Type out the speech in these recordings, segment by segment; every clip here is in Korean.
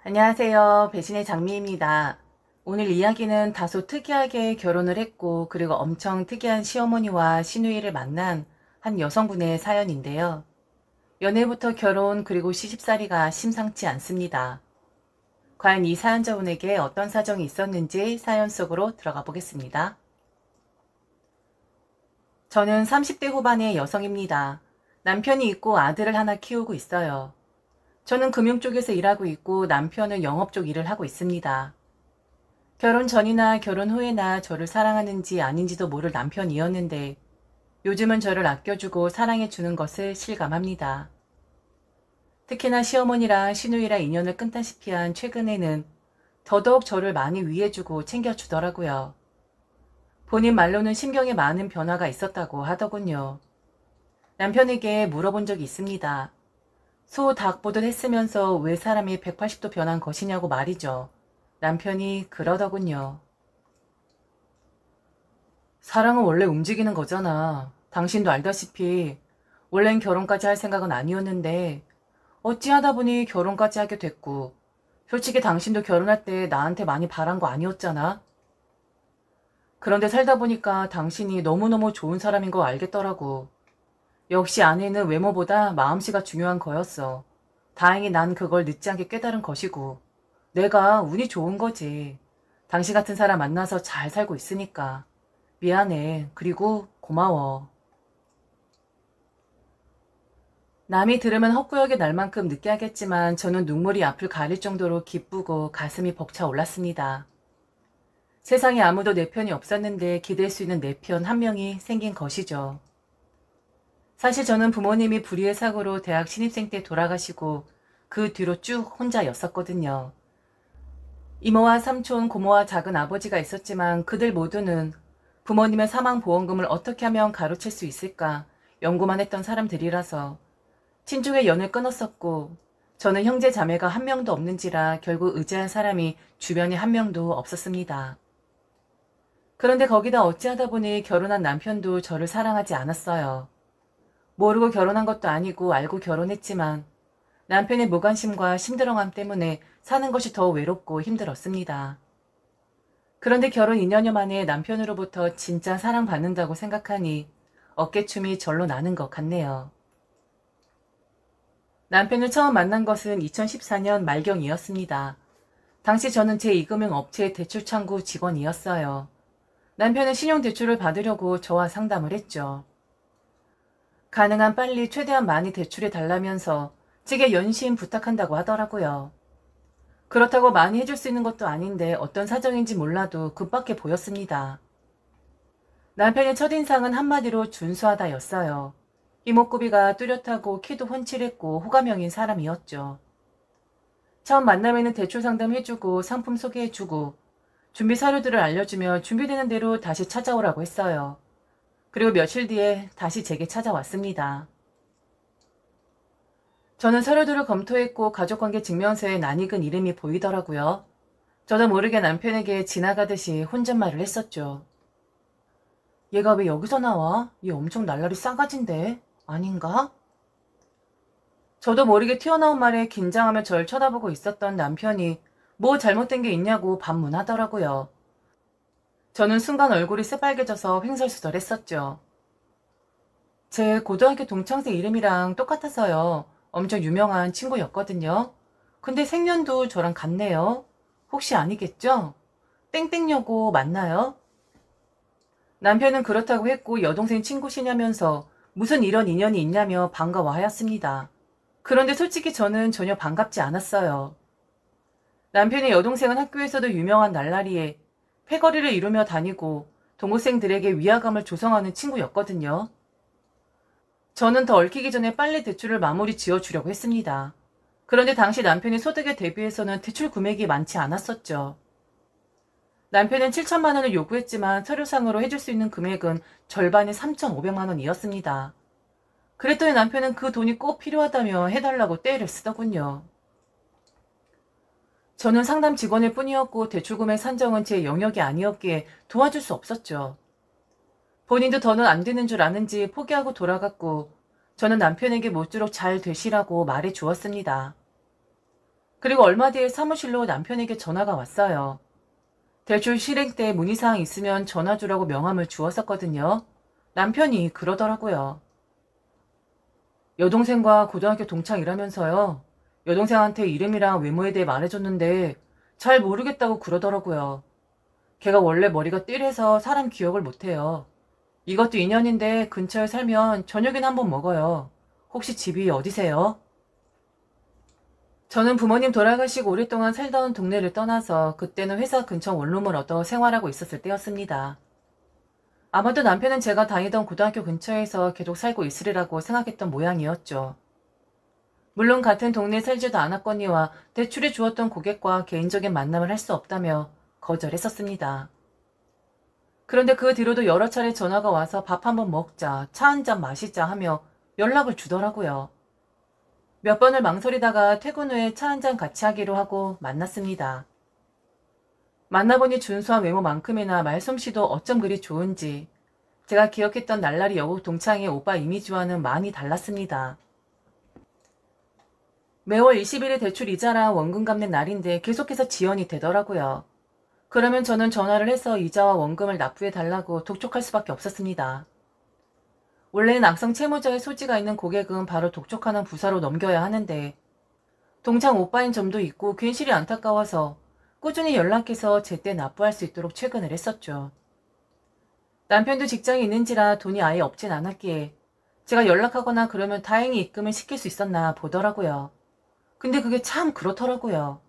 안녕하세요. 배신의 장미입니다. 오늘 이야기는 다소 특이하게 결혼을 했고 그리고 엄청 특이한 시어머니와 시누이를 만난 한 여성분의 사연인데요. 연애부터 결혼 그리고 시집살이가 심상치 않습니다. 과연 이 사연자분에게 어떤 사정이 있었는지 사연 속으로 들어가 보겠습니다. 저는 30대 후반의 여성입니다. 남편이 있고 아들을 하나 키우고 있어요. 저는 금융 쪽에서 일하고 있고 남편은 영업 쪽 일을 하고 있습니다. 결혼 전이나 결혼 후에나 저를 사랑하는지 아닌지도 모를 남편이었는데 요즘은 저를 아껴주고 사랑해주는 것을 실감합니다. 특히나 시어머니랑 시누이랑 인연을 끊다시피 한 최근에는 더더욱 저를 많이 위해주고 챙겨주더라고요. 본인 말로는 심경에 많은 변화가 있었다고 하더군요. 남편에게 물어본 적이 있습니다. 소 닭 보듯 했으면서 왜 사람이 180도 변한 것이냐고 말이죠. 남편이 그러더군요. 사랑은 원래 움직이는 거잖아. 당신도 알다시피 원래는 결혼까지 할 생각은 아니었는데 어찌하다 보니 결혼까지 하게 됐고 솔직히 당신도 결혼할 때 나한테 많이 바란 거 아니었잖아. 그런데 살다 보니까 당신이 너무너무 좋은 사람인 거 알겠더라고. 역시 아내는 외모보다 마음씨가 중요한 거였어. 다행히 난 그걸 늦지 않게 깨달은 것이고 내가 운이 좋은 거지. 당신 같은 사람 만나서 잘 살고 있으니까. 미안해. 그리고 고마워. 남이 들으면 헛구역에 날 만큼 느끼하겠지만 저는 눈물이 앞을 가릴 정도로 기쁘고 가슴이 벅차 올랐습니다. 세상에 아무도 내 편이 없었는데 기댈 수 있는 내 편 한 명이 생긴 것이죠. 사실 저는 부모님이 불의의 사고로 대학 신입생 때 돌아가시고 그 뒤로 쭉 혼자였었거든요. 이모와 삼촌, 고모와 작은 아버지가 있었지만 그들 모두는 부모님의 사망보험금을 어떻게 하면 가로챌 수 있을까 연구만 했던 사람들이라서 친족의 연을 끊었었고 저는 형제 자매가 한 명도 없는지라 결국 의지할 사람이 주변에 한 명도 없었습니다. 그런데 거기다 어찌하다 보니 결혼한 남편도 저를 사랑하지 않았어요. 모르고 결혼한 것도 아니고 알고 결혼했지만 남편의 무관심과 심드렁함 때문에 사는 것이 더 외롭고 힘들었습니다. 그런데 결혼 2년여 만에 남편으로부터 진짜 사랑받는다고 생각하니 어깨춤이 절로 나는 것 같네요. 남편을 처음 만난 것은 2014년 말경이었습니다. 당시 저는 제2금융 업체 대출창구 직원이었어요. 남편은 신용대출을 받으려고 저와 상담을 했죠. 가능한 빨리 최대한 많이 대출해 달라면서 제게 연신 부탁한다고 하더라고요. 그렇다고 많이 해줄 수 있는 것도 아닌데 어떤 사정인지 몰라도 급박해 보였습니다. 남편의 첫인상은 한마디로 준수하다였어요. 이목구비가 뚜렷하고 키도 훤칠했고 호감형인 사람이었죠. 처음 만남에는 대출 상담해주고 상품 소개해주고 준비 서류들을 알려주며 준비되는 대로 다시 찾아오라고 했어요. 그리고 며칠 뒤에 다시 제게 찾아왔습니다. 저는 서류들을 검토했고 가족관계 증명서에 낯익은 이름이 보이더라고요. 저도 모르게 남편에게 지나가듯이 혼잣말을 했었죠. 얘가 왜 여기서 나와? 얘 엄청 날라리 싸가진데? 아닌가? 저도 모르게 튀어나온 말에 긴장하며 절 쳐다보고 있었던 남편이 뭐 잘못된 게 있냐고 반문하더라고요. 저는 순간 얼굴이 새빨개져서 횡설수설했었죠. 제 고등학교 동창생 이름이랑 똑같아서요. 엄청 유명한 친구였거든요. 근데 생년도 저랑 같네요. 혹시 아니겠죠? 땡땡여고 맞나요? 남편은 그렇다고 했고 여동생 친구시냐면서 무슨 이런 인연이 있냐며 반가워하였습니다. 그런데 솔직히 저는 전혀 반갑지 않았어요. 남편의 여동생은 학교에서도 유명한 날라리에 패거리를 이루며 다니고 동호생들에게 위화감을 조성하는 친구였거든요. 저는 더 얽히기 전에 빨리 대출을 마무리 지어주려고 했습니다. 그런데 당시 남편의 소득에 대비해서는 대출 금액이 많지 않았었죠. 남편은 7천만 원을 요구했지만 서류상으로 해줄 수 있는 금액은 절반의 3,500만 원이었습니다. 그랬더니 남편은 그 돈이 꼭 필요하다며 해달라고 떼를 쓰더군요. 저는 상담 직원일 뿐이었고 대출금액 산정은 제 영역이 아니었기에 도와줄 수 없었죠. 본인도 더는 안 되는 줄 아는지 포기하고 돌아갔고 저는 남편에게 모쪼록 잘 되시라고 말해 주었습니다. 그리고 얼마 뒤에 사무실로 남편에게 전화가 왔어요. 대출 실행 때 문의사항 있으면 전화 주라고 명함을 주었었거든요. 남편이 그러더라고요. 여동생과 고등학교 동창이라면서요. 여동생한테 이름이랑 외모에 대해 말해줬는데 잘 모르겠다고 그러더라고요. 걔가 원래 머리가 띠래서 사람 기억을 못해요. 이것도 인연인데 근처에 살면 저녁이나 한번 먹어요. 혹시 집이 어디세요? 저는 부모님 돌아가시고 오랫동안 살던 동네를 떠나서 그때는 회사 근처 원룸을 얻어 생활하고 있었을 때였습니다. 아마도 남편은 제가 다니던 고등학교 근처에서 계속 살고 있으리라고 생각했던 모양이었죠. 물론 같은 동네에 살지도 않았거니와 대출해 주었던 고객과 개인적인 만남을 할 수 없다며 거절했었습니다. 그런데 그 뒤로도 여러 차례 전화가 와서 밥 한번 먹자, 차 한잔 마시자 하며 연락을 주더라고요. 몇 번을 망설이다가 퇴근 후에 차 한잔 같이 하기로 하고 만났습니다. 만나보니 준수한 외모만큼이나 말솜씨도 어쩜 그리 좋은지 제가 기억했던 날라리 여고 동창의 오빠 이미지와는 많이 달랐습니다. 매월 20일에 대출 이자랑 원금 갚는 날인데 계속해서 지연이 되더라고요. 그러면 저는 전화를 해서 이자와 원금을 납부해 달라고 독촉할 수밖에 없었습니다. 원래는 악성 채무자의 소지가 있는 고객은 바로 독촉하는 부서로 넘겨야 하는데 동창 오빠인 점도 있고 괜시리 안타까워서 꾸준히 연락해서 제때 납부할 수 있도록 최근을 했었죠. 남편도 직장이 있는지라 돈이 아예 없진 않았기에 제가 연락하거나 그러면 다행히 입금을 시킬 수 있었나 보더라고요. 근데 그게 참 그렇더라고요.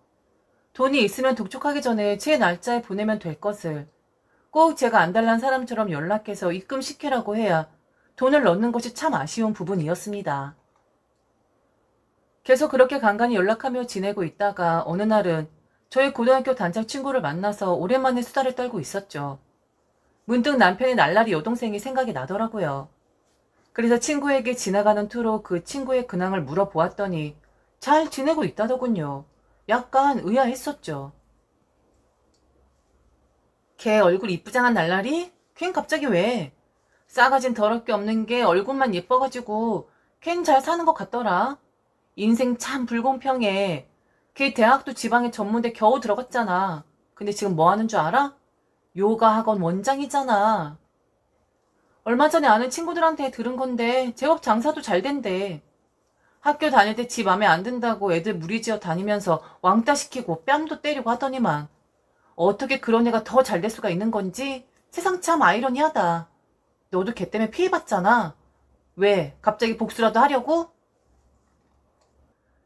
돈이 있으면 독촉하기 전에 제 날짜에 보내면 될 것을 꼭 제가 안달난 사람처럼 연락해서 입금시키라고 해야 돈을 넣는 것이 참 아쉬운 부분이었습니다. 계속 그렇게 간간히 연락하며 지내고 있다가 어느 날은 저희 고등학교 단짝 친구를 만나서 오랜만에 수다를 떨고 있었죠. 문득 남편의 날라리 여동생이 생각이 나더라고요. 그래서 친구에게 지나가는 투로 그 친구의 근황을 물어보았더니 잘 지내고 있다더군요. 약간 의아했었죠. 걔 얼굴 이쁘장한 날라리? 걘 갑자기 왜? 싸가진 더럽게 없는 게 얼굴만 예뻐가지고 걘 잘 사는 것 같더라. 인생 참 불공평해. 걔 대학도 지방의 전문대 겨우 들어갔잖아. 근데 지금 뭐 하는 줄 알아? 요가 학원 원장이잖아. 얼마 전에 아는 친구들한테 들은 건데 제법 장사도 잘 된대. 학교 다닐 때 지 맘에 안 든다고 애들 무리지어 다니면서 왕따 시키고 뺨도 때리고 하더니만 어떻게 그런 애가 더 잘 될 수가 있는 건지 세상 참 아이러니하다. 너도 걔 때문에 피해봤잖아. 왜? 갑자기 복수라도 하려고?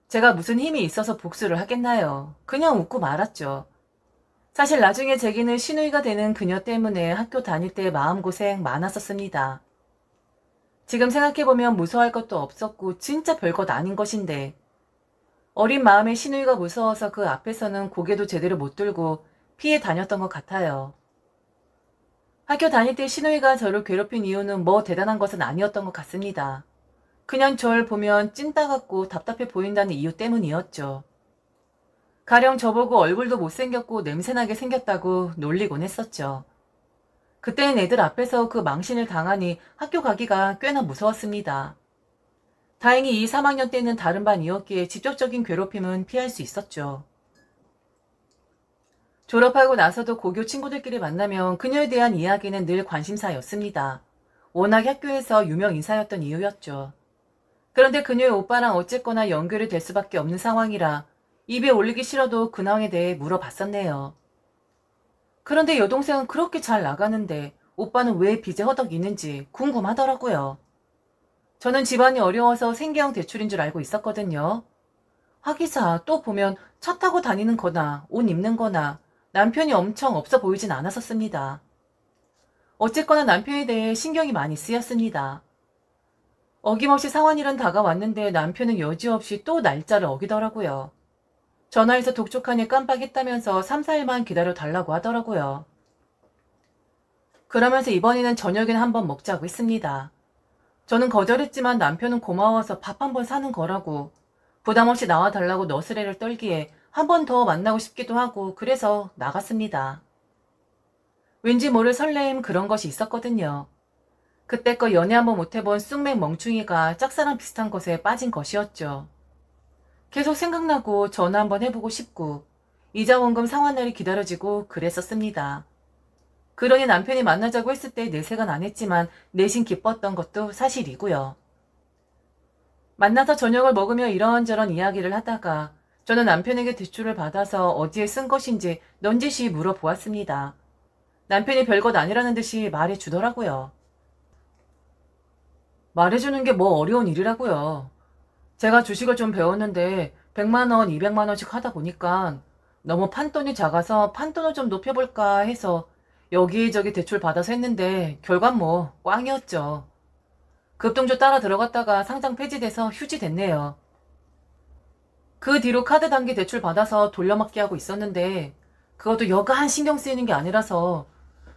제가 무슨 힘이 있어서 복수를 하겠나요? 그냥 웃고 말았죠. 사실 나중에 제기는 시누이가 되는 그녀 때문에 학교 다닐 때 마음고생 많았었습니다. 지금 생각해보면 무서워할 것도 없었고 진짜 별것 아닌 것인데 어린 마음에 시누이가 무서워서 그 앞에서는 고개도 제대로 못 들고 피해 다녔던 것 같아요. 학교 다닐 때 시누이가 저를 괴롭힌 이유는 뭐 대단한 것은 아니었던 것 같습니다. 그냥 절 보면 찐따 같고 답답해 보인다는 이유 때문이었죠. 가령 저보고 얼굴도 못생겼고 냄새나게 생겼다고 놀리곤 했었죠. 그때는 애들 앞에서 그 망신을 당하니 학교 가기가 꽤나 무서웠습니다. 다행히 2, 3학년 때는 다른 반이었기에 직접적인 괴롭힘은 피할 수 있었죠. 졸업하고 나서도 고교 친구들끼리 만나면 그녀에 대한 이야기는 늘 관심사였습니다. 워낙 학교에서 유명 인사였던 이유였죠. 그런데 그녀의 오빠랑 어쨌거나 연결이 될 수밖에 없는 상황이라 입에 올리기 싫어도 근황에 대해 물어봤었네요. 그런데 여동생은 그렇게 잘 나가는데 오빠는 왜 빚에 허덕이는지 궁금하더라고요. 저는 집안이 어려워서 생계형 대출인 줄 알고 있었거든요. 하기사 또 보면 차 타고 다니는 거나 옷 입는 거나 남편이 엄청 없어 보이진 않았었습니다. 어쨌거나 남편에 대해 신경이 많이 쓰였습니다. 어김없이 상환일은 다가왔는데 남편은 여지없이 또 날짜를 어기더라고요. 전화해서 독촉하니 깜빡했다면서 3, 4일만 기다려달라고 하더라고요. 그러면서 이번에는 저녁에는 한번 먹자고 했습니다. 저는 거절했지만 남편은 고마워서 밥 한번 사는 거라고 부담없이 나와달라고 너스레를 떨기에 한 번 더 만나고 싶기도 하고 그래서 나갔습니다. 왠지 모를 설레임 그런 것이 있었거든요. 그때껏 연애 한번 못해본 쑥맥 멍충이가 짝사랑 비슷한 것에 빠진 것이었죠. 계속 생각나고 전화 한번 해보고 싶고 이자 원금 상환날이 기다려지고 그랬었습니다. 그러니 남편이 만나자고 했을 때 내색은 안 했지만 내심 기뻤던 것도 사실이고요. 만나서 저녁을 먹으며 이런저런 이야기를 하다가 저는 남편에게 대출을 받아서 어디에 쓴 것인지 넌지시 물어보았습니다. 남편이 별것 아니라는 듯이 말해주더라고요. 말해주는 게 뭐 어려운 일이라고요. 제가 주식을 좀 배웠는데 100만 원, 200만 원씩 하다 보니까 너무 판돈이 작아서 판돈을 좀 높여볼까 해서 여기저기 대출 받아서 했는데 결과는 뭐 꽝이었죠. 급등주 따라 들어갔다가 상장 폐지돼서 휴지 됐네요. 그 뒤로 카드 단기 대출 받아서 돌려막기 하고 있었는데 그것도 여간 신경 쓰이는 게 아니라서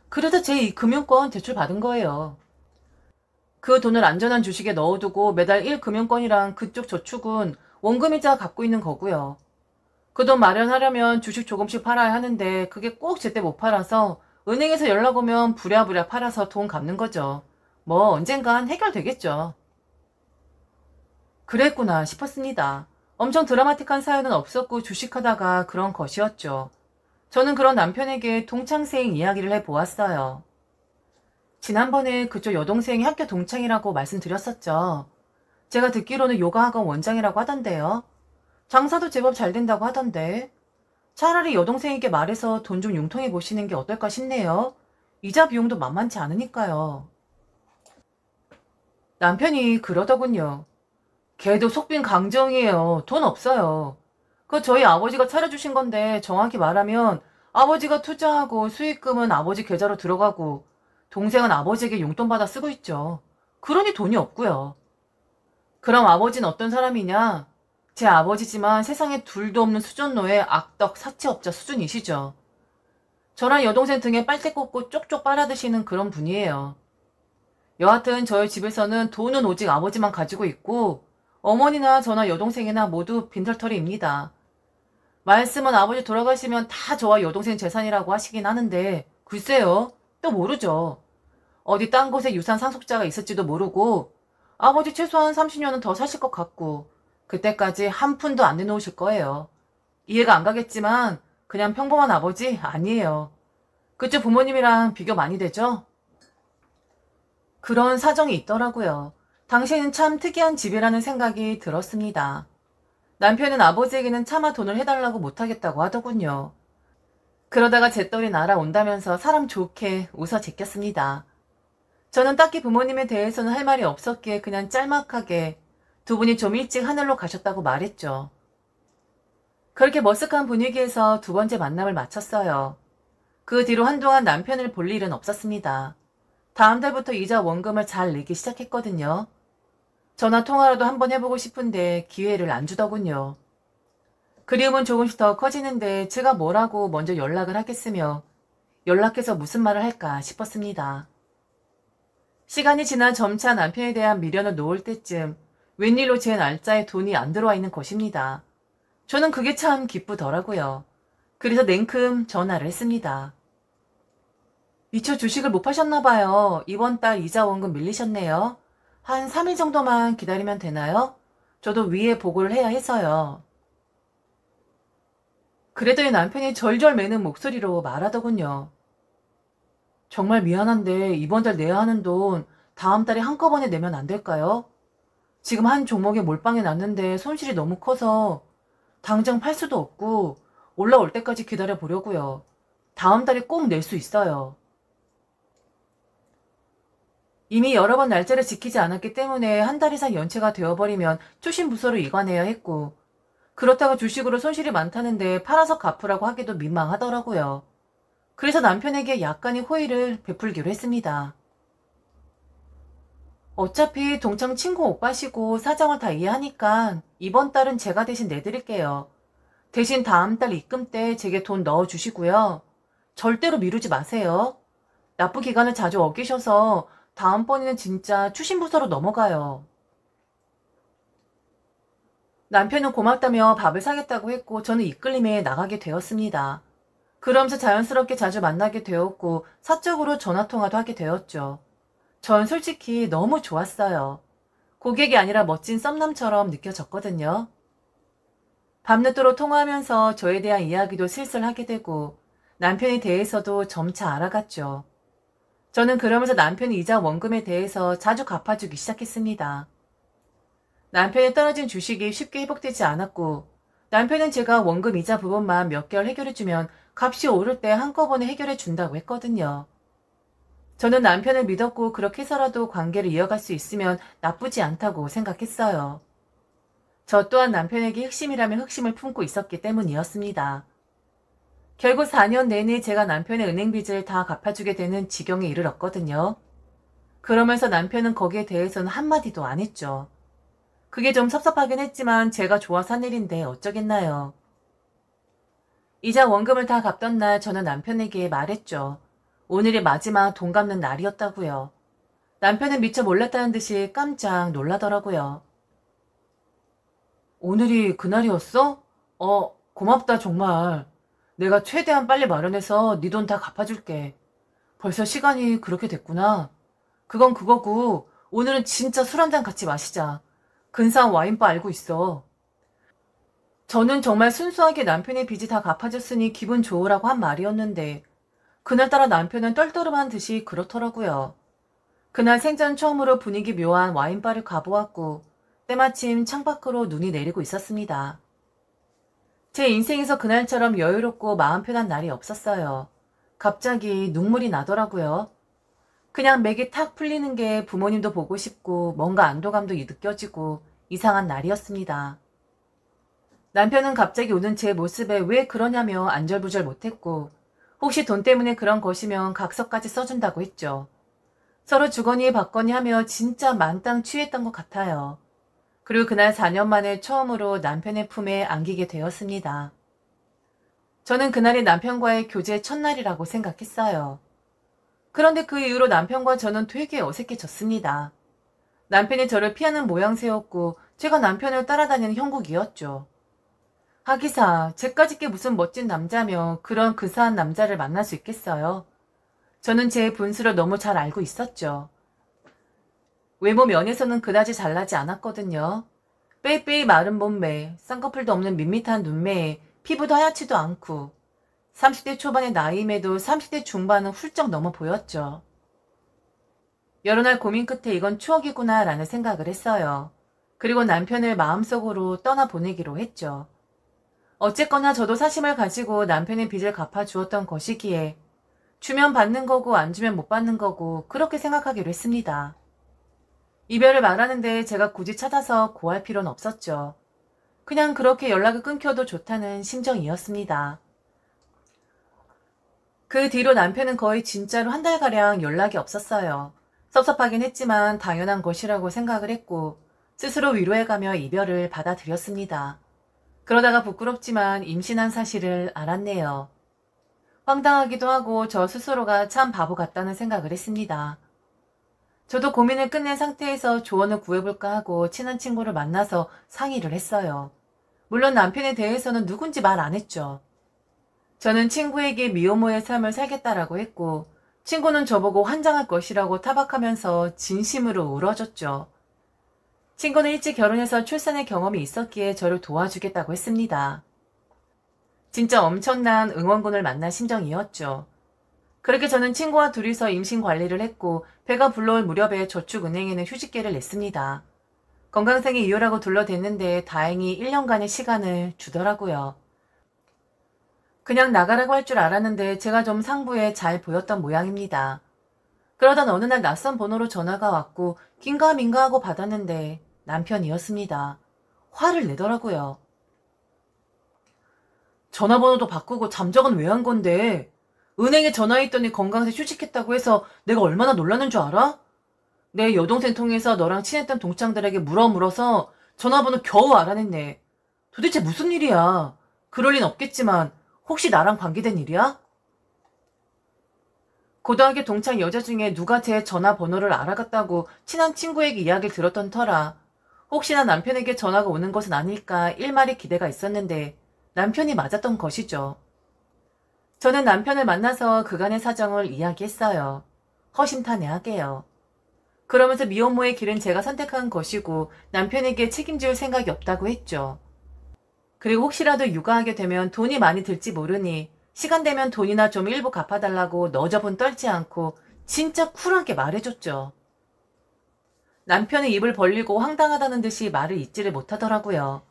그래도 제 금융권 대출 받은 거예요. 그 돈을 안전한 주식에 넣어두고 매달 1금융권이랑 그쪽 저축은 원금이자 갖고 있는 거고요. 그 돈 마련하려면 주식 조금씩 팔아야 하는데 그게 꼭 제때 못 팔아서 은행에서 연락 오면 부랴부랴 팔아서 돈 갚는 거죠. 뭐 언젠간 해결되겠죠. 그랬구나 싶었습니다. 엄청 드라마틱한 사연은 없었고 주식하다가 그런 것이었죠. 저는 그런 남편에게 동창생 이야기를 해보았어요. 지난번에 그쪽 여동생이 학교 동창이라고 말씀드렸었죠. 제가 듣기로는 요가학원 원장이라고 하던데요. 장사도 제법 잘 된다고 하던데 차라리 여동생에게 말해서 돈 좀 융통해 보시는 게 어떨까 싶네요. 이자 비용도 만만치 않으니까요. 남편이 그러더군요. 걔도 속빈 강정이에요. 돈 없어요. 그거 저희 아버지가 차려주신 건데 정확히 말하면 아버지가 투자하고 수익금은 아버지 계좌로 들어가고 동생은 아버지에게 용돈 받아 쓰고 있죠. 그러니 돈이 없고요. 그럼 아버지는 어떤 사람이냐? 제 아버지지만 세상에 둘도 없는 수전노의 악덕 사채업자 수준이시죠. 저랑 여동생 등에 빨대 꽂고 쪽쪽 빨아드시는 그런 분이에요. 여하튼 저희 집에서는 돈은 오직 아버지만 가지고 있고 어머니나 저나 여동생이나 모두 빈털터리입니다. 말씀은 아버지 돌아가시면 다 저와 여동생 재산이라고 하시긴 하는데 글쎄요. 또 모르죠. 어디 딴 곳에 유산 상속자가 있을지도 모르고 아버지 최소한 30년은 더 사실 것 같고 그때까지 한 푼도 안 내놓으실 거예요. 이해가 안 가겠지만 그냥 평범한 아버지 아니에요. 그쪽 부모님이랑 비교 많이 되죠? 그런 사정이 있더라고요. 당신은 참 특이한 집이라는 생각이 들었습니다. 남편은 아버지에게는 차마 돈을 해달라고 못하겠다고 하더군요. 그러다가 재떨이 날아온다면서 사람 좋게 웃어 제꼈습니다. 저는 딱히 부모님에 대해서는 할 말이 없었기에 그냥 짤막하게 두 분이 좀 일찍 하늘로 가셨다고 말했죠. 그렇게 머쓱한 분위기에서 두 번째 만남을 마쳤어요. 그 뒤로 한동안 남편을 볼 일은 없었습니다. 다음 달부터 이자 원금을 잘 내기 시작했거든요. 전화 통화라도 한번 해보고 싶은데 기회를 안 주더군요. 그리움은 조금씩 더 커지는데 제가 뭐라고 먼저 연락을 하겠으며 연락해서 무슨 말을 할까 싶었습니다. 시간이 지나 점차 남편에 대한 미련을 놓을 때쯤 웬일로 제 날짜에 돈이 안 들어와 있는 것입니다. 저는 그게 참 기쁘더라고요. 그래서 냉큼 전화를 했습니다. 미처 주식을 못 파셨나 봐요. 이번 달 이자 원금 밀리셨네요. 한 3일 정도만 기다리면 되나요? 저도 위에 보고를 해야 해서요. 그랬더니 남편이 절절 매는 목소리로 말하더군요. 정말 미안한데 이번 달 내야 하는 돈 다음 달에 한꺼번에 내면 안 될까요? 지금 한 종목에 몰빵해 놨는데 손실이 너무 커서 당장 팔 수도 없고 올라올 때까지 기다려 보려고요. 다음 달에 꼭 낼 수 있어요. 이미 여러 번 날짜를 지키지 않았기 때문에 한 달 이상 연체가 되어버리면 추신부서로 이관해야 했고 그렇다고 주식으로 손실이 많다는데 팔아서 갚으라고 하기도 민망하더라고요. 그래서 남편에게 약간의 호의를 베풀기로 했습니다. 어차피 동창 친구 오빠시고 사정을 다 이해하니까 이번 달은 제가 대신 내드릴게요. 대신 다음 달 입금 때 제게 돈 넣어주시고요. 절대로 미루지 마세요. 납부 기간을 자주 어기셔서 다음번에는 진짜 추신부서로 넘어가요. 남편은 고맙다며 밥을 사겠다고 했고 저는 이끌림에 나가게 되었습니다. 그러면서 자연스럽게 자주 만나게 되었고 사적으로 전화통화도 하게 되었죠. 전 솔직히 너무 좋았어요. 고객이 아니라 멋진 썸남처럼 느껴졌거든요. 밤늦도록 통화하면서 저에 대한 이야기도 슬슬 하게 되고 남편에 대해서도 점차 알아갔죠. 저는 그러면서 남편이 이자 원금에 대해서 자주 갚아주기 시작했습니다. 남편이 떨어진 주식이 쉽게 회복되지 않았고 남편은 제가 원금 이자 부분만 몇 개월 해결해주면 값이 오를 때 한꺼번에 해결해준다고 했거든요. 저는 남편을 믿었고 그렇게 해서라도 관계를 이어갈 수 있으면 나쁘지 않다고 생각했어요. 저 또한 남편에게 흑심이라면 흑심을 품고 있었기 때문이었습니다. 결국 4년 내내 제가 남편의 은행 빚을 다 갚아주게 되는 지경에 이르렀거든요. 그러면서 남편은 거기에 대해서는 한마디도 안 했죠. 그게 좀 섭섭하긴 했지만 제가 좋아서 한 일인데 어쩌겠나요. 이자 원금을 다 갚던 날 저는 남편에게 말했죠. 오늘이 마지막 돈 갚는 날이었다고요. 남편은 미처 몰랐다는 듯이 깜짝 놀라더라고요. 오늘이 그날이었어? 고맙다 정말. 내가 최대한 빨리 마련해서 네 돈 다 갚아줄게. 벌써 시간이 그렇게 됐구나. 그건 그거고 오늘은 진짜 술 한잔 같이 마시자. 근사한 와인바 알고 있어. 저는 정말 순수하게 남편의 빚이 다 갚아줬으니 기분 좋으라고 한 말이었는데 그날따라 남편은 떨떠름한 듯이 그렇더라고요. 그날 생전 처음으로 분위기 묘한 와인바를 가보았고 때마침 창밖으로 눈이 내리고 있었습니다. 제 인생에서 그날처럼 여유롭고 마음 편한 날이 없었어요. 갑자기 눈물이 나더라고요. 그냥 맥이 탁 풀리는 게 부모님도 보고 싶고 뭔가 안도감도 느껴지고 이상한 날이었습니다. 남편은 갑자기 우는 제 모습에 왜 그러냐며 안절부절 못했고 혹시 돈 때문에 그런 것이면 각서까지 써준다고 했죠. 서로 주거니 받거니 하며 진짜 만땅 취했던 것 같아요. 그리고 그날 4년 만에 처음으로 남편의 품에 안기게 되었습니다. 저는 그날이 남편과의 교제 첫날이라고 생각했어요. 그런데 그 이후로 남편과 저는 되게 어색해졌습니다. 남편이 저를 피하는 모양새였고 제가 남편을 따라다니는 형국이었죠. 하기사 쟤까짓 게 무슨 멋진 남자며 그런 근사한 남자를 만날 수 있겠어요. 저는 제 분수를 너무 잘 알고 있었죠. 외모 면에서는 그다지 잘나지 않았거든요. 빼빼이 마른 몸매, 쌍꺼풀도 없는 밋밋한 눈매에 피부도 하얗지도 않고 30대 초반의 나이임에도 30대 중반은 훌쩍 넘어 보였죠. 여러 날 고민 끝에 이건 추억이구나 라는 생각을 했어요. 그리고 남편을 마음속으로 떠나보내기로 했죠. 어쨌거나 저도 사심을 가지고 남편의 빚을 갚아주었던 것이기에 주면 받는 거고 안 주면 못 받는 거고 그렇게 생각하기로 했습니다. 이별을 말하는데 제가 굳이 찾아서 고할 필요는 없었죠. 그냥 그렇게 연락이 끊겨도 좋다는 심정이었습니다. 그 뒤로 남편은 거의 진짜로 한 달가량 연락이 없었어요. 섭섭하긴 했지만 당연한 것이라고 생각을 했고 스스로 위로해가며 이별을 받아들였습니다. 그러다가 부끄럽지만 임신한 사실을 알았네요. 황당하기도 하고 저 스스로가 참 바보 같다는 생각을 했습니다. 저도 고민을 끝낸 상태에서 조언을 구해볼까 하고 친한 친구를 만나서 상의를 했어요. 물론 남편에 대해서는 누군지 말 안 했죠. 저는 친구에게 미혼모의 삶을 살겠다라고 했고 친구는 저보고 환장할 것이라고 타박하면서 진심으로 울어줬죠. 친구는 일찍 결혼해서 출산의 경험이 있었기에 저를 도와주겠다고 했습니다. 진짜 엄청난 응원군을 만난 심정이었죠. 그렇게 저는 친구와 둘이서 임신 관리를 했고 배가 불러올 무렵에 저축은행에는 휴직계를 냈습니다. 건강상의 이유라고 둘러댔는데 다행히 1년간의 시간을 주더라고요. 그냥 나가라고 할 줄 알았는데 제가 좀 상부에 잘 보였던 모양입니다. 그러던 어느 날 낯선 번호로 전화가 왔고 긴가민가 하고 받았는데 남편이었습니다. 화를 내더라고요. 전화번호도 바꾸고 잠적은 왜 한 건데? 은행에 전화했더니 건강상 휴직했다고 해서 내가 얼마나 놀라는 줄 알아? 내 여동생 통해서 너랑 친했던 동창들에게 물어서 전화번호 겨우 알아냈네. 도대체 무슨 일이야? 그럴 린 없겠지만 혹시 나랑 관계된 일이야? 고등학교 동창 여자 중에 누가 제 전화번호를 알아갔다고 친한 친구에게 이야기를 들었던 터라 혹시나 남편에게 전화가 오는 것은 아닐까 일말의 기대가 있었는데 남편이 맞았던 것이죠. 저는 남편을 만나서 그간의 사정을 이야기했어요. 허심탄회하게요. 그러면서 미혼모의 길은 제가 선택한 것이고 남편에게 책임질 생각이 없다고 했죠. 그리고 혹시라도 육아하게 되면 돈이 많이 들지 모르니 시간 되면 돈이나 좀 일부 갚아달라고 너저분 떨지 않고 진짜 쿨하게 말해줬죠. 남편은 입을 벌리고 황당하다는 듯이 말을 잇지를 못하더라고요.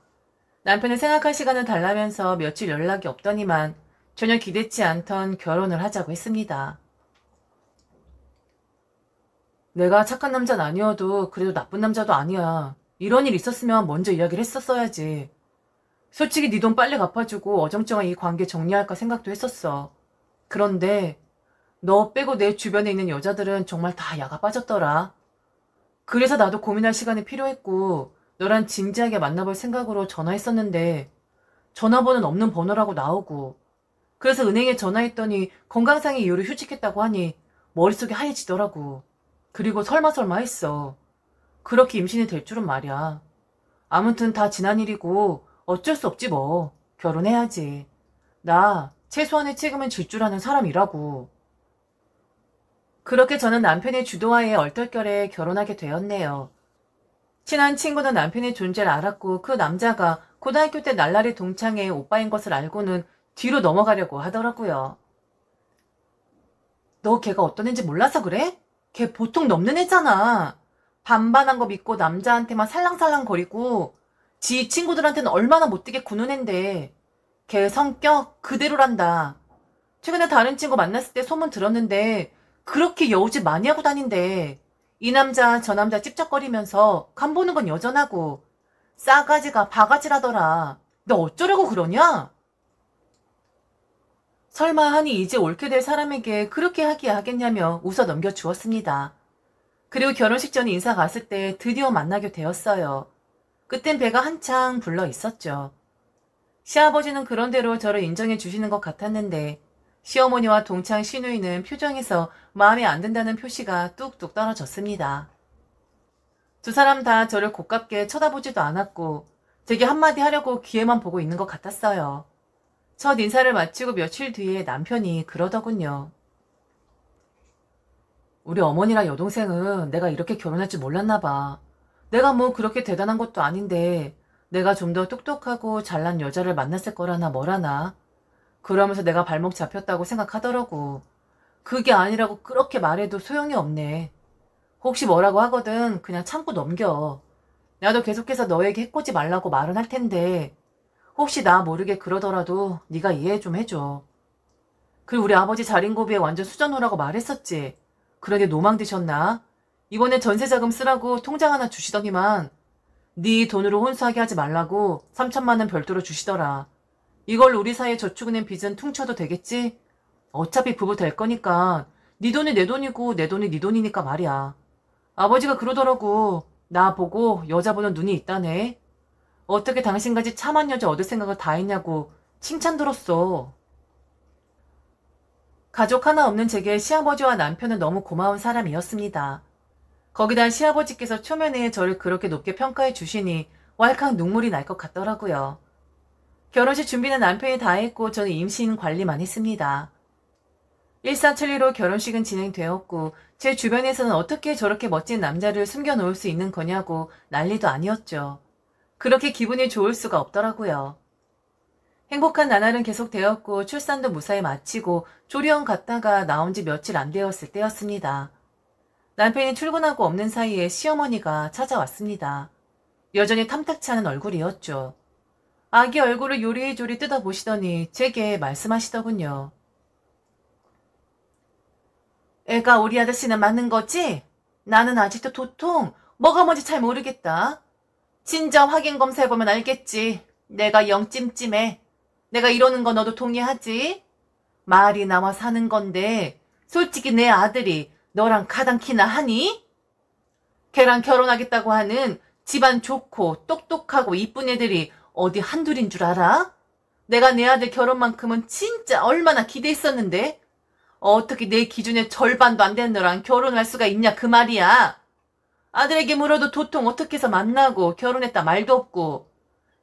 남편은 생각할 시간을 달라면서 며칠 연락이 없더니만 전혀 기대치 않던 결혼을 하자고 했습니다. 내가 착한 남자는 아니어도 그래도 나쁜 남자도 아니야. 이런 일 있었으면 먼저 이야기를 했었어야지. 솔직히 네 돈 빨리 갚아주고 어정쩡한 이 관계 정리할까 생각도 했었어. 그런데 너 빼고 내 주변에 있는 여자들은 정말 다 야가 빠졌더라. 그래서 나도 고민할 시간이 필요했고 너랑 진지하게 만나볼 생각으로 전화했었는데 전화번호는 없는 번호라고 나오고 그래서 은행에 전화했더니 건강상의 이유로 휴직했다고 하니 머릿속이 하얘지더라고. 그리고 설마 했어. 그렇게 임신이 될 줄은 말이야. 아무튼 다 지난 일이고 어쩔 수 없지 뭐. 결혼해야지. 나 최소한의 책임은 질 줄 아는 사람이라고. 그렇게 저는 남편의 주도하에 얼떨결에 결혼하게 되었네요. 친한 친구는 남편의 존재를 알았고 그 남자가 고등학교 때 날라리 동창의 오빠인 것을 알고는 뒤로 넘어가려고 하더라고요. 너 걔가 어떤 애인지 몰라서 그래? 걔 보통 넘는 애잖아. 반반한 거 믿고 남자한테만 살랑살랑거리고 지 친구들한테는 얼마나 못되게 구는 앤데 걔 성격 그대로란다. 최근에 다른 친구 만났을 때 소문 들었는데 그렇게 여우짓 많이 하고 다닌대. 이 남자 저 남자 찝쩍거리면서 간 보는 건 여전하고 싸가지가 바가지라더라. 너 어쩌려고 그러냐? 설마 하니 이제 옳게 될 사람에게 그렇게 하기야 하겠냐며 웃어 넘겨주었습니다. 그리고 결혼식 전 인사 갔을 때 드디어 만나게 되었어요. 그땐 배가 한창 불러 있었죠. 시아버지는 그런대로 저를 인정해 주시는 것 같았는데 시어머니와 동창 시누이는 표정에서 마음에 안 든다는 표시가 뚝뚝 떨어졌습니다. 두 사람 다 저를 고깝게 쳐다보지도 않았고 되게 한마디 하려고 귀에만 보고 있는 것 같았어요. 첫 인사를 마치고 며칠 뒤에 남편이 그러더군요. 우리 어머니랑 여동생은 내가 이렇게 결혼할 줄 몰랐나 봐. 내가 뭐 그렇게 대단한 것도 아닌데 내가 좀 더 똑똑하고 잘난 여자를 만났을 거라나 뭐라나. 그러면서 내가 발목 잡혔다고 생각하더라고. 그게 아니라고 그렇게 말해도 소용이 없네. 혹시 뭐라고 하거든 그냥 참고 넘겨. 나도 계속해서 너에게 해코지 말라고 말은 할 텐데 혹시 나 모르게 그러더라도 네가 이해 좀 해줘. 그리고 우리 아버지 자린고비에 완전 수저노라고 말했었지. 그런데 노망 드셨나? 이번에 전세자금 쓰라고 통장 하나 주시더니만 네 돈으로 혼수하게 하지 말라고 3천만 원 별도로 주시더라. 이걸로 우리 사이에 저축은행 빚은 퉁쳐도 되겠지? 어차피 부부 될 거니까 네 돈이 내 돈이고 내 돈이 네 돈이니까 말이야. 아버지가 그러더라고. 나 보고 여자 보는 눈이 있다네. 어떻게 당신같이 참한 여자 얻을 생각을 다 했냐고 칭찬 들었어. 가족 하나 없는 제게 시아버지와 남편은 너무 고마운 사람이었습니다. 거기다 시아버지께서 초면에 저를 그렇게 높게 평가해 주시니 왈칵 눈물이 날 것 같더라고요. 결혼식 준비는 남편이 다 했고 저는 임신 관리만 했습니다. 일사천리로 결혼식은 진행되었고 제 주변에서는 어떻게 저렇게 멋진 남자를 숨겨놓을 수 있는 거냐고 난리도 아니었죠. 그렇게 기분이 좋을 수가 없더라고요. 행복한 나날은 계속되었고 출산도 무사히 마치고 조리원 갔다가 나온 지 며칠 안 되었을 때였습니다. 남편이 출근하고 없는 사이에 시어머니가 찾아왔습니다. 여전히 탐탁치 않은 얼굴이었죠. 아기 얼굴을 요리조리 뜯어보시더니 제게 말씀하시더군요. 애가 우리 아저씨는 맞는 거지? 나는 아직도 도통 뭐가 뭔지 잘 모르겠다. 진짜 확인 검사해보면 알겠지. 내가 영 찜찜해. 내가 이러는 거 너도 동의하지? 말이 나와 사는 건데 솔직히 내 아들이 너랑 가당키나 하니? 걔랑 결혼하겠다고 하는 집안 좋고 똑똑하고 이쁜 애들이 어디 한둘인 줄 알아? 내가 내 아들 결혼만큼은 진짜 얼마나 기대했었는데 어떻게 내 기준의 절반도 안 되는 너랑 결혼할 수가 있냐 그 말이야. 아들에게 물어도 도통 어떻게 해서 만나고 결혼했다 말도 없고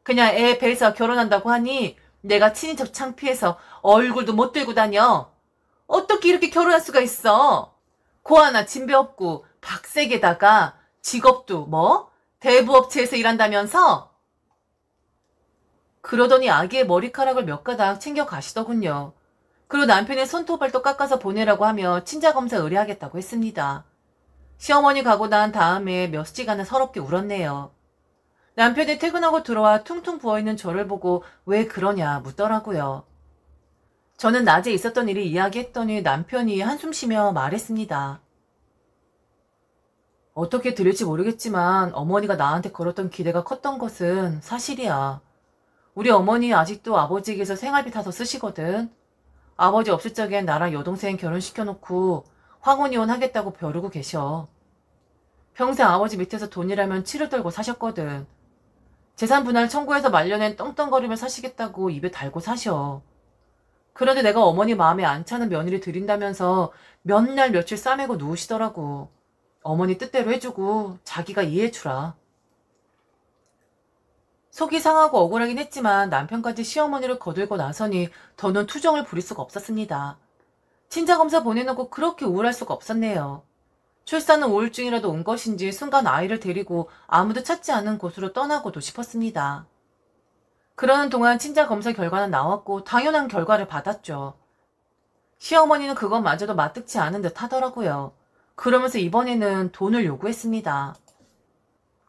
그냥 애 배에서 결혼한다고 하니 내가 친인척 창피해서 얼굴도 못 들고 다녀. 어떻게 이렇게 결혼할 수가 있어. 고 하나 진배 없고 박색에다가 직업도 뭐? 대부업체에서 일한다면서? 그러더니 아기의 머리카락을 몇 가닥 챙겨 가시더군요. 그리고 남편의 손톱발도 깎아서 보내라고 하며 친자검사 의뢰하겠다고 했습니다. 시어머니 가고 난 다음에 몇 시간을 서럽게 울었네요. 남편이 퇴근하고 들어와 퉁퉁 부어있는 저를 보고 왜 그러냐 묻더라고요. 저는 낮에 있었던 일을 이야기했더니 남편이 한숨 쉬며 말했습니다. 어떻게 들릴지 모르겠지만 어머니가 나한테 걸었던 기대가 컸던 것은 사실이야. 우리 어머니 아직도 아버지에게서 생활비 타서 쓰시거든. 아버지 없을 적엔 나랑 여동생 결혼시켜놓고 황혼이혼 하겠다고 벼르고 계셔. 평생 아버지 밑에서 돈이라면 치를 떨고 사셨거든. 재산 분할 청구해서 말년엔 떵떵거리며 사시겠다고 입에 달고 사셔. 그런데 내가 어머니 마음에 안 차는 며느리 드린다면서 몇 날 며칠 싸매고 누우시더라고. 어머니 뜻대로 해주고 자기가 이해해주라. 속이 상하고 억울하긴 했지만 남편까지 시어머니를 거들고 나서니 더는 투정을 부릴 수가 없었습니다. 친자검사 보내놓고 그렇게 우울할 수가 없었네요. 출산은 우울증이라도 온 것인지 순간 아이를 데리고 아무도 찾지 않은 곳으로 떠나고도 싶었습니다. 그러는 동안 친자검사 결과는 나왔고 당연한 결과를 받았죠. 시어머니는 그것마저도 마뜩치 않은 듯 하더라고요. 그러면서 이번에는 돈을 요구했습니다.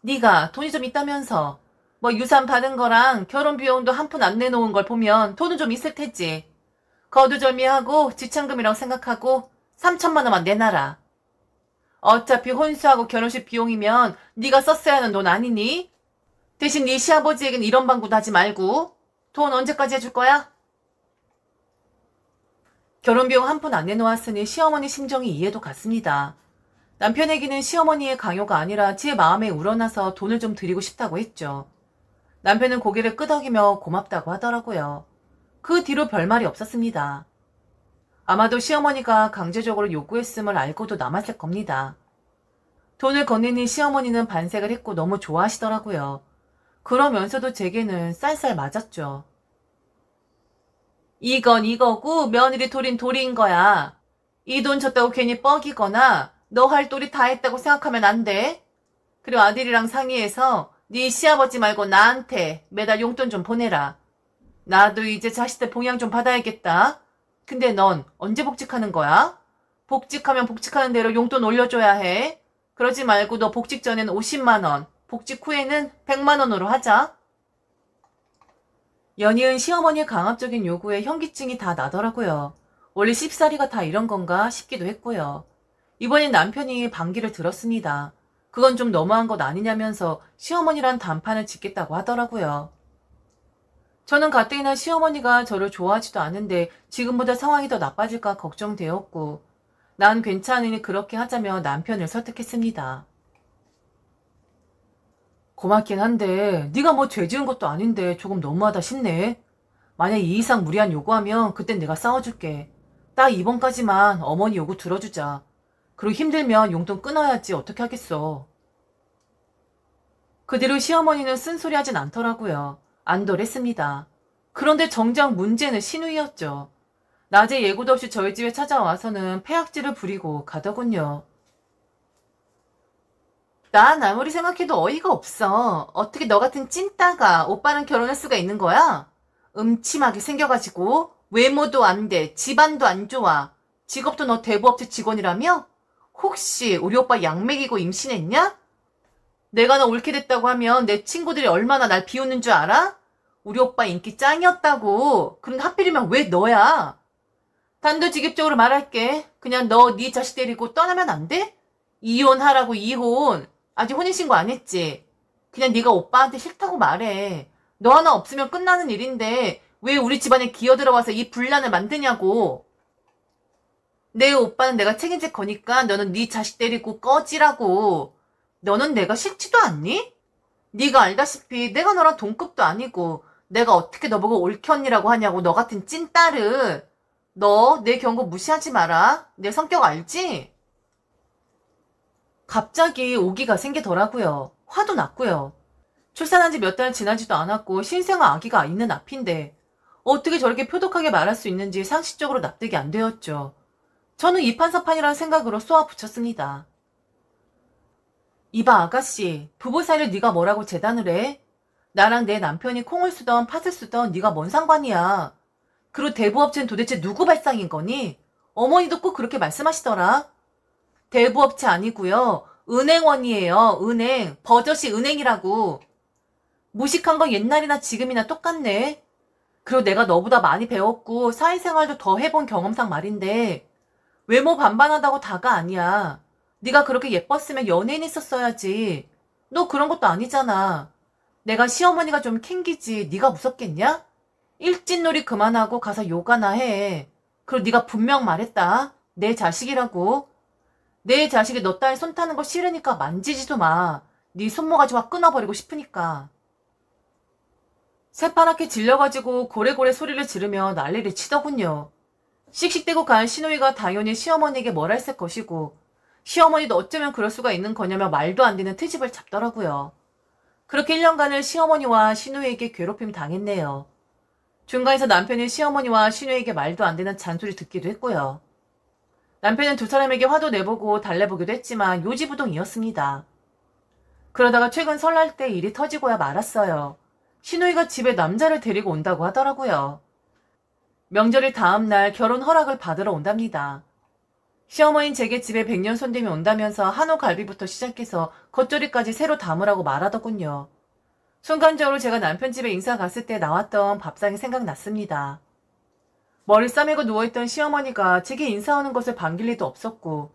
네가 돈이 좀 있다면서 뭐 유산 받은 거랑 결혼 비용도 한 푼 안 내놓은 걸 보면 돈은 좀 있을 테지. 거두절미하고 지참금이라고 생각하고 3천만 원만 내놔라. 어차피 혼수하고 결혼식 비용이면 네가 썼어야 하는 돈 아니니? 대신 네 시아버지에겐 이런 방구도 하지 말고 돈 언제까지 해줄 거야? 결혼 비용 한 푼 안 내놓았으니 시어머니 심정이 이해도 갔습니다. 남편에게는 시어머니의 강요가 아니라 제 마음에 우러나서 돈을 좀 드리고 싶다고 했죠. 남편은 고개를 끄덕이며 고맙다고 하더라고요. 그 뒤로 별말이 없었습니다. 아마도 시어머니가 강제적으로 요구했음을 알고도 남았을 겁니다. 돈을 건네는 시어머니는 반색을 했고 너무 좋아하시더라고요. 그러면서도 제게는 쌀쌀 맞았죠. 이건 이거고 며느리 돌인 돌인 거야. 이 돈 줬다고 괜히 뻐기거나 너 할 도리 다 했다고 생각하면 안 돼. 그리고 아들이랑 상의해서 네 시아버지 말고 나한테 매달 용돈 좀 보내라. 나도 이제 자식들 봉양 좀 받아야겠다. 근데 넌 언제 복직하는 거야? 복직하면 복직하는 대로 용돈 올려줘야 해. 그러지 말고 너 복직 전엔 50만 원, 복직 후에는 100만 원으로 하자. 연이은 시어머니의 강압적인 요구에 현기증이 다 나더라고요. 원래 씹사리가 다 이런 건가 싶기도 했고요. 이번엔 남편이 반기를 들었습니다. 그건 좀 너무한 것 아니냐면서 시어머니랑 단판을 짓겠다고 하더라고요. 저는 가뜩이나 시어머니가 저를 좋아하지도 않은데 지금보다 상황이 더 나빠질까 걱정되었고 난 괜찮으니 그렇게 하자며 남편을 설득했습니다. 고맙긴 한데 네가 뭐 죄 지은 것도 아닌데 조금 너무하다 싶네. 만약 이 이상 무리한 요구하면 그땐 내가 싸워줄게. 딱 이번까지만 어머니 요구 들어주자. 그리고 힘들면 용돈 끊어야지 어떻게 하겠어. 그 뒤로 시어머니는 쓴소리 하진 않더라고요. 안도했습니다. 그런데 정작 문제는 신우이였죠. 낮에 예고도 없이 저희 집에 찾아와서는 패악질을 부리고 가더군요. 난 아무리 생각해도 어이가 없어. 어떻게 너 같은 찐따가 오빠랑 결혼할 수가 있는 거야? 음침하게 생겨가지고 외모도 안 돼, 집안도 안 좋아. 직업도 너 대부업체 직원이라며? 혹시 우리 오빠 약 먹이고 임신했냐? 내가 너 옳게 됐다고 하면 내 친구들이 얼마나 날 비웃는 줄 알아? 우리 오빠 인기 짱이었다고. 그런데 하필이면 왜 너야? 단도직입적으로 말할게. 그냥 너 네 자식 데리고 떠나면 안 돼? 이혼하라고 이혼. 아직 혼인신고 안 했지? 그냥 네가 오빠한테 싫다고 말해. 너 하나 없으면 끝나는 일인데 왜 우리 집안에 기어들어와서 이 분란을 만드냐고. 내 오빠는 내가 책임질 거니까 너는 네 자식 데리고 꺼지라고. 너는 내가 싫지도 않니? 네가 알다시피 내가 너랑 동급도 아니고 내가 어떻게 너보고 옳게 언니라고 하냐고. 너 같은 찐따를. 너 내 경고 무시하지 마라. 내 성격 알지? 갑자기 오기가 생기더라고요. 화도 났고요. 출산한 지 몇 달 지나지도 않았고 신생아 아기가 있는 앞인데 어떻게 저렇게 표독하게 말할 수 있는지 상식적으로 납득이 안 되었죠. 저는 이판사판이라는 생각으로 쏘아 붙였습니다. 이봐 아가씨, 부부 사이를 네가 뭐라고 재단을 해? 나랑 내 남편이 콩을 쓰던 팥을 쓰던 네가 뭔 상관이야. 그리고 대부업체는 도대체 누구 발상인 거니? 어머니도 꼭 그렇게 말씀하시더라. 대부업체 아니고요. 은행원이에요. 은행. 버젓이 은행이라고. 무식한 건 옛날이나 지금이나 똑같네. 그리고 내가 너보다 많이 배웠고 사회생활도 더 해본 경험상 말인데 외모 반반하다고 다가 아니야. 네가 그렇게 예뻤으면 연예인 있었어야지. 너 그런 것도 아니잖아. 내가 시어머니가 좀 캥기지 네가 무섭겠냐? 일진놀이 그만하고 가서 요가나 해. 그리고 네가 분명 말했다. 내 자식이라고. 내 자식이 너 딸 손 타는 거 싫으니까 만지지도 마. 네 손모 가지고 확 끊어버리고 싶으니까. 새파랗게 질려가지고 고래고래 소리를 지르며 난리를 치더군요. 씩씩대고 간 시누이가 당연히 시어머니에게 뭘 했을 것이고 시어머니도 어쩌면 그럴 수가 있는 거냐며 말도 안 되는 트집을 잡더라고요. 그렇게 1년간을 시어머니와 시누이에게 괴롭힘 당했네요. 중간에서 남편이 시어머니와 시누이에게 말도 안 되는 잔소리 듣기도 했고요. 남편은 두 사람에게 화도 내보고 달래보기도 했지만 요지부동이었습니다. 그러다가 최근 설날 때 일이 터지고야 말았어요. 시누이가 집에 남자를 데리고 온다고 하더라고요. 명절일 다음날 결혼 허락을 받으러 온답니다. 시어머니는 제게 집에 100년 손님이 온다면서 한우 갈비부터 시작해서 겉절이까지 새로 담으라고 말하더군요. 순간적으로 제가 남편 집에 인사 갔을 때 나왔던 밥상이 생각났습니다. 머리 싸매고 누워있던 시어머니가 제게 인사 오는 것을 반길 리도 없었고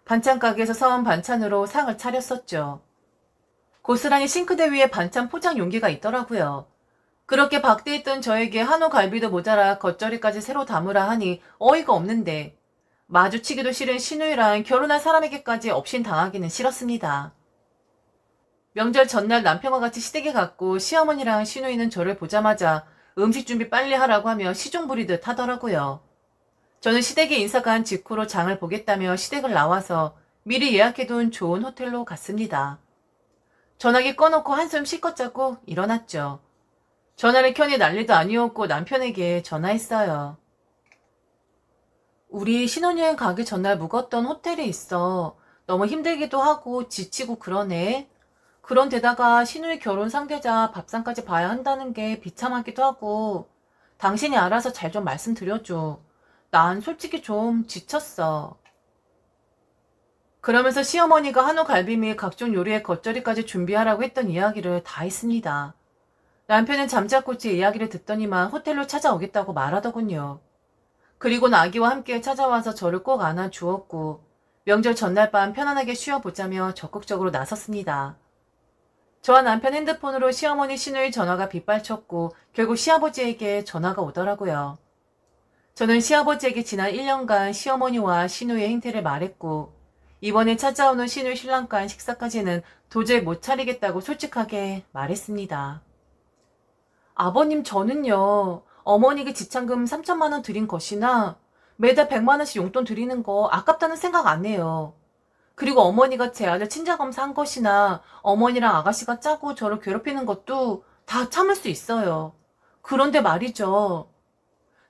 반찬 가게에서 사온 반찬으로 상을 차렸었죠. 고스란히 싱크대 위에 반찬 포장 용기가 있더라고요. 그렇게 박대했던 저에게 한우 갈비도 모자라 겉절이까지 새로 담으라 하니 어이가 없는데 마주치기도 싫은 시누이랑 결혼할 사람에게까지 업신당하기는 싫었습니다. 명절 전날 남편과 같이 시댁에 갔고 시어머니랑 시누이는 저를 보자마자 음식 준비 빨리 하라고 하며 시종 부리듯 하더라고요. 저는 시댁에 인사 간 직후로 장을 보겠다며 시댁을 나와서 미리 예약해둔 좋은 호텔로 갔습니다. 전화기 꺼놓고 한숨 실컷 자고 일어났죠. 전화를 켜니 난리도 아니었고 남편에게 전화했어요. 우리 신혼여행 가기 전날 묵었던 호텔에 있어. 너무 힘들기도 하고 지치고 그러네. 그런데다가 시누이 결혼 상대자 밥상까지 봐야 한다는 게 비참하기도 하고 당신이 알아서 잘 좀 말씀드려줘. 난 솔직히 좀 지쳤어. 그러면서 시어머니가 한우 갈비 및 각종 요리의 겉절이까지 준비하라고 했던 이야기를 다 했습니다. 남편은 잠자코치 이야기를 듣더니만 호텔로 찾아오겠다고 말하더군요. 그리고는 아기와 함께 찾아와서 저를 꼭 안아주었고 명절 전날 밤 편안하게 쉬어보자며 적극적으로 나섰습니다. 저와 남편 핸드폰으로 시어머니 시누이 전화가 빗발쳤고 결국 시아버지에게 전화가 오더라고요. 저는 시아버지에게 지난 1년간 시어머니와 시누이의 행태를 말했고 이번에 찾아오는 시누이 신랑간 식사까지는 도저히 못 차리겠다고 솔직하게 말했습니다. 아버님 저는요. 어머니에게 지참금 3천만 원 드린 것이나 매달 100만 원씩 용돈 드리는 거 아깝다는 생각 안 해요. 그리고 어머니가 제 아들 친자검사 한 것이나 어머니랑 아가씨가 짜고 저를 괴롭히는 것도 다 참을 수 있어요. 그런데 말이죠.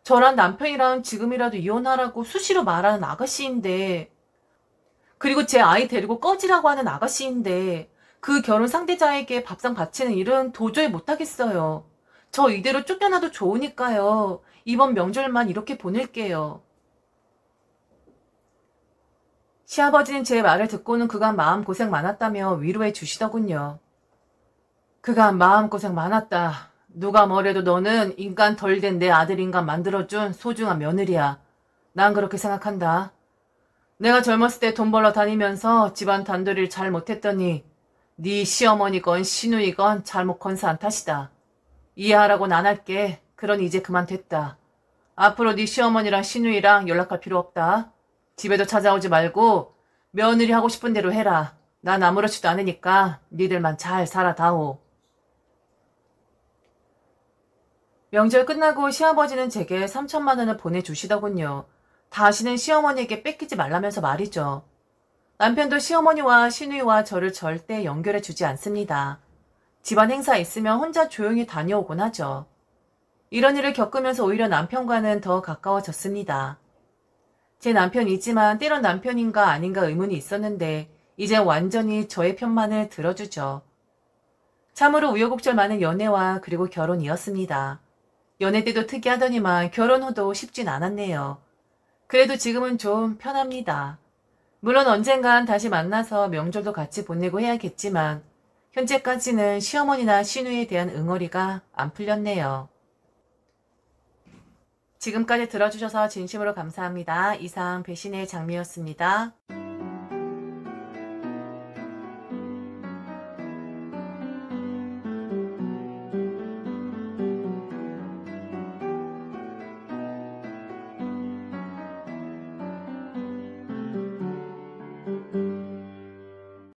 저랑 남편이랑 지금이라도 이혼하라고 수시로 말하는 아가씨인데 그리고 제 아이 데리고 꺼지라고 하는 아가씨인데 그 결혼 상대자에게 밥상 바치는 일은 도저히 못하겠어요. 저 이대로 쫓겨나도 좋으니까요. 이번 명절만 이렇게 보낼게요. 시아버지는 제 말을 듣고는 그간 마음고생 많았다며 위로해 주시더군요. 그간 마음고생 많았다. 누가 뭐래도 너는 인간 덜 된 내 아들 인간 만들어준 소중한 며느리야. 난 그렇게 생각한다. 내가 젊었을 때 돈 벌러 다니면서 집안 단돌이를 잘 못했더니 네 시어머니건 시누이건 잘못 건사한 탓이다. 이해하라고는 안 할게. 그러니 이제 그만 됐다. 앞으로 네 시어머니랑 시누이랑 연락할 필요 없다. 집에도 찾아오지 말고 며느리 하고 싶은 대로 해라. 난 아무렇지도 않으니까 니들만 잘 살아다오. 명절 끝나고 시아버지는 제게 3천만 원을 보내주시더군요. 다시는 시어머니에게 뺏기지 말라면서 말이죠. 남편도 시어머니와 시누이와 저를 절대 연결해 주지 않습니다. 집안 행사 있으면 혼자 조용히 다녀오곤 하죠. 이런 일을 겪으면서 오히려 남편과는 더 가까워졌습니다. 제 남편이지만 때론 남편인가 아닌가 의문이 있었는데 이제 완전히 저의 편만을 들어주죠. 참으로 우여곡절 많은 연애와 그리고 결혼이었습니다. 연애 때도 특이하더니만 결혼 후도 쉽진 않았네요. 그래도 지금은 좀 편합니다. 물론 언젠간 다시 만나서 명절도 같이 보내고 해야겠지만 현재까지는 시어머니나 시누이에 대한 응어리가 안 풀렸네요. 지금까지 들어주셔서 진심으로 감사합니다. 이상 배신의 장미였습니다.